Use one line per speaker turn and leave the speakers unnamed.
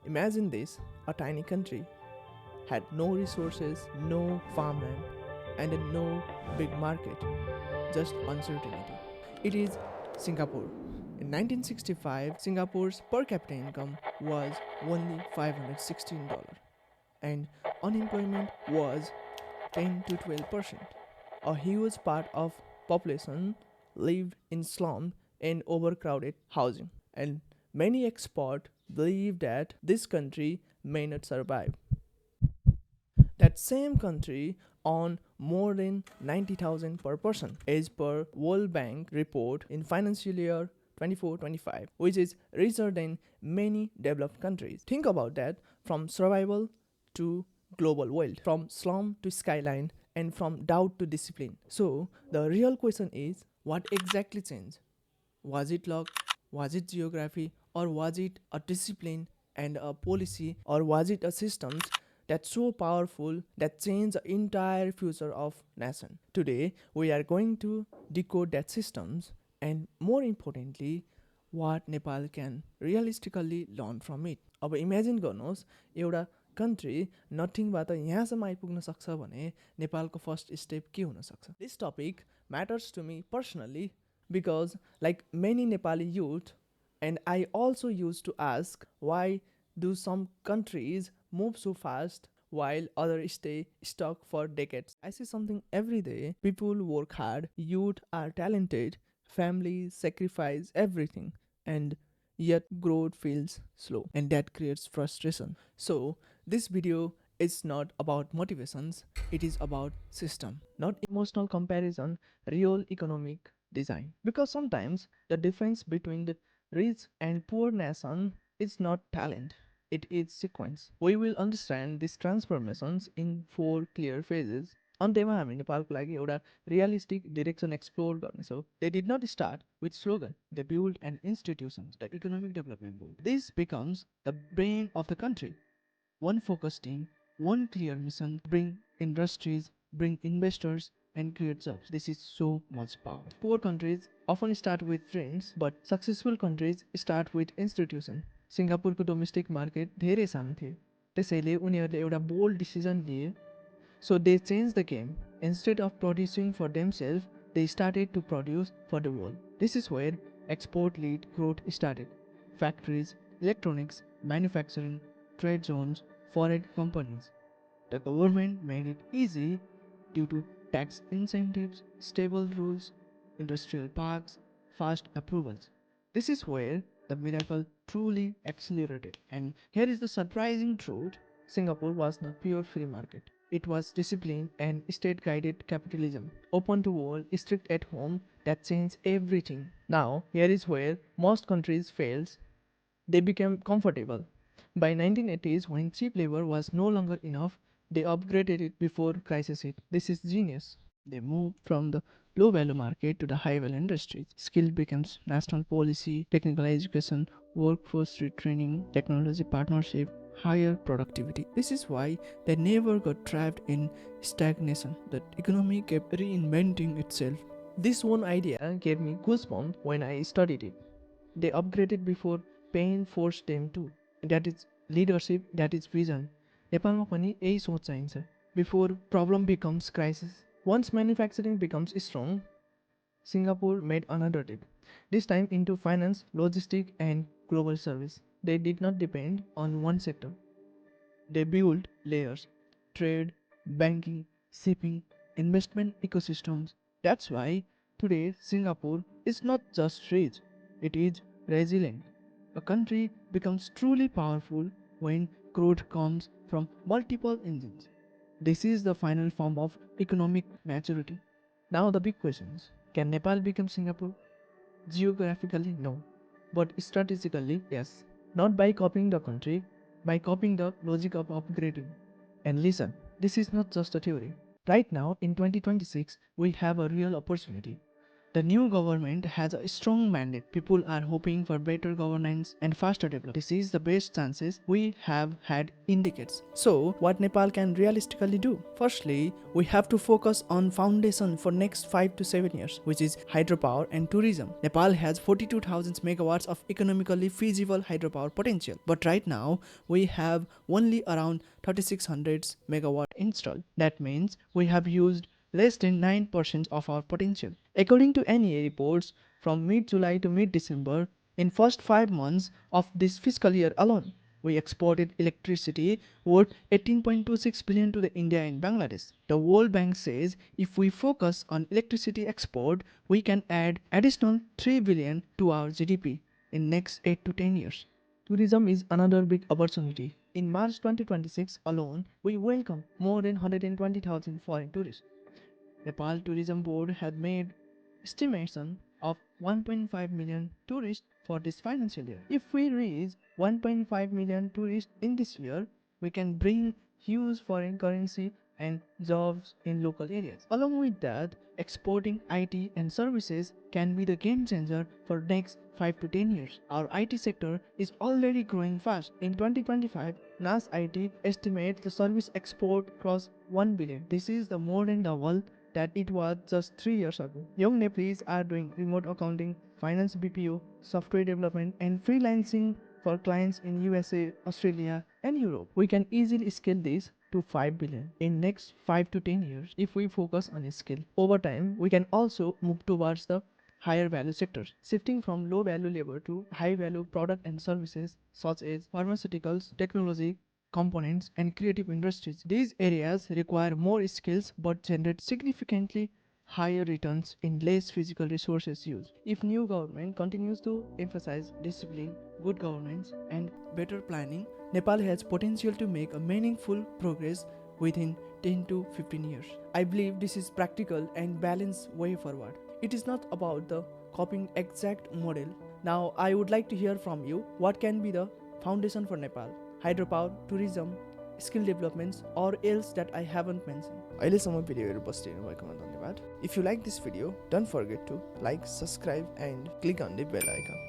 Imagine this, a tiny country had no resources, no farmland, and no big market, just uncertainty. It is Singapore. In 1965, Singapore's per capita income was only $516 and unemployment was 10 to 12%. A huge part of population lived in slums and overcrowded housing, and many experts believe that this country may not survive. That same country on more than 90,000 per person as per World Bank report in financial year 24-25, which is richer than many developed countries. Think about that, from survival to global wealth, from slum to skyline, and from doubt to discipline. So the real question is, what exactly changed? Was it luck? Was it geography? Or was it a discipline and a policy? Or was it a systems that's so powerful that change the entire future of nation? Today, we are going to decode that systems and more importantly, what Nepal can realistically learn from it. अब imagine गर्नुहोस् एउटा country नथिङबाट यहाँसम्म आइपुग्न सक्छ भने नेपालको first step के हुन सक्छ. This topic matters to me personally because, like many Nepali youth, and I also used to ask, why do some countries move so fast while others stay stuck for decades? I see something every day. People work hard, youth are talented, families sacrifice everything, and yet growth feels slow, and that creates frustration. So, this video is not about motivations, it is about system, not emotional comparison, real economic design. Because sometimes the difference between the rich and poor nation is not talent, it is sequence. We will understand these transformations in four clear phases. अन्त्यमा हामी नेपालको लागि एउटा realistic direction explore गर्नेछौँ. They did not start with slogan. They built an institution, the Economic Development Board. This becomes the brain of the country. One focused team, one clear mission, bring industries, bring investors, and create jobs. This is so much power. Poor countries often start with dreams, but successful countries start with institutions. सिङ्गापुरको domestic market धेरै सानो थियो, त्यसैले उनीहरूले एउटा bold decision लिए. So they changed the game. Instead of producing for themselves, they started to produce for the world. This is where export-led growth started. Factories, electronics, manufacturing, trade zones, foreign companies. The government made it easy due to tax incentives, stable rules, industrial parks, fast approvals. This is where the miracle truly accelerated. And here is the surprising truth. Singapore was not pure free market. It was disciplined and state-guided capitalism. Open to world, strict at home, that changed everything. Now, here is where most countries fails. They became comfortable. By 1980s, when cheap labor was no longer enough, they upgraded it before crisis hit. This is genius. They moved from the low value market to the high value industries. Skill becomes national policy, technical education, workforce retraining, technology partnership, higher productivity. This is why they never got trapped in stagnation. The economy kept reinventing itself. This one idea gave me goosebumps when I studied it. They upgraded before pain forced them to. That is leadership, that is vision. नेपालमा पनि यही सोच चाहिन्छ. Before problem becomes crisis. Once manufacturing becomes strong, Singapore made another dip. This time into finance, logistics, and global service. They did not depend on one sector. They built layers: trade, banking, shipping, investment ecosystems. That's why today Singapore is not just rich, it is resilient. A country becomes truly powerful when growth comes from multiple engines. This is the final form of economic maturity. Now the big questions. Can Nepal become Singapore? Geographically, no. But strategically, yes. Not by copying the country, by copying the logic of upgrading. And listen, this is not just a theory. Right now, in 2026, we have a real opportunity. The new government has a strong mandate. People are hoping for better governance and faster development. This is the best chances we have had in decades. So, what Nepal can realistically do? Firstly, we have to focus on foundation for next 5 to 7 years, which is hydropower and tourism. Nepal has 42,000 megawatts of economically feasible hydropower potential, but right now we have only around 3600 megawatt installed. That means we have used less than 9% of our potential. According to NEA reports, from mid-July to mid-December, in first 5 months of this fiscal year alone, we exported electricity worth 18.26 billion to the India and Bangladesh. The World Bank says if we focus on electricity export, we can add additional 3 billion to our GDP in next 8 to 10 years. Tourism is another big opportunity. In March 2026 alone, we welcomed more than 120,000 foreign tourists. Nepal Tourism Board had made estimation of 1.5 million tourists for this financial year. If we reach 1.5 million tourists in this year, we can bring huge foreign currency and jobs in local areas. Along with that, exporting IT and services can be the game changer for next 5 to 10 years. Our IT sector is already growing fast. In 2025, NAS IT estimates the service export crossed 1 billion. This is the more than double that it was just 3 years ago. Young Nepalese are doing remote accounting, finance BPO, software development, and freelancing for clients in USA, Australia, and Europe. We can easily scale this to 5 billion in next 5 to 10 years if we focus on a skill. Over time, we can also move towards the higher value sectors, shifting from low value labor to high value product and services such as pharmaceuticals, technology, components, and creative industries. These areas require more skills but generate significantly higher returns in less physical resources used. If new government continues to emphasize discipline, good governance, and better planning, Nepal has potential to make a meaningful progress within 10 to 15 years. I believe this is practical and balanced way forward. It is not about the copying exact model. Now I would like to hear from you what can be the foundation for Nepal, hydropower, tourism, skill developments, or else that I haven't mentioned. अहिलेसम्म भिडियोहरू बस्दिनु भएकोमा धन्यवाद. If you like this video, don't forget to like, subscribe and click on the bell icon.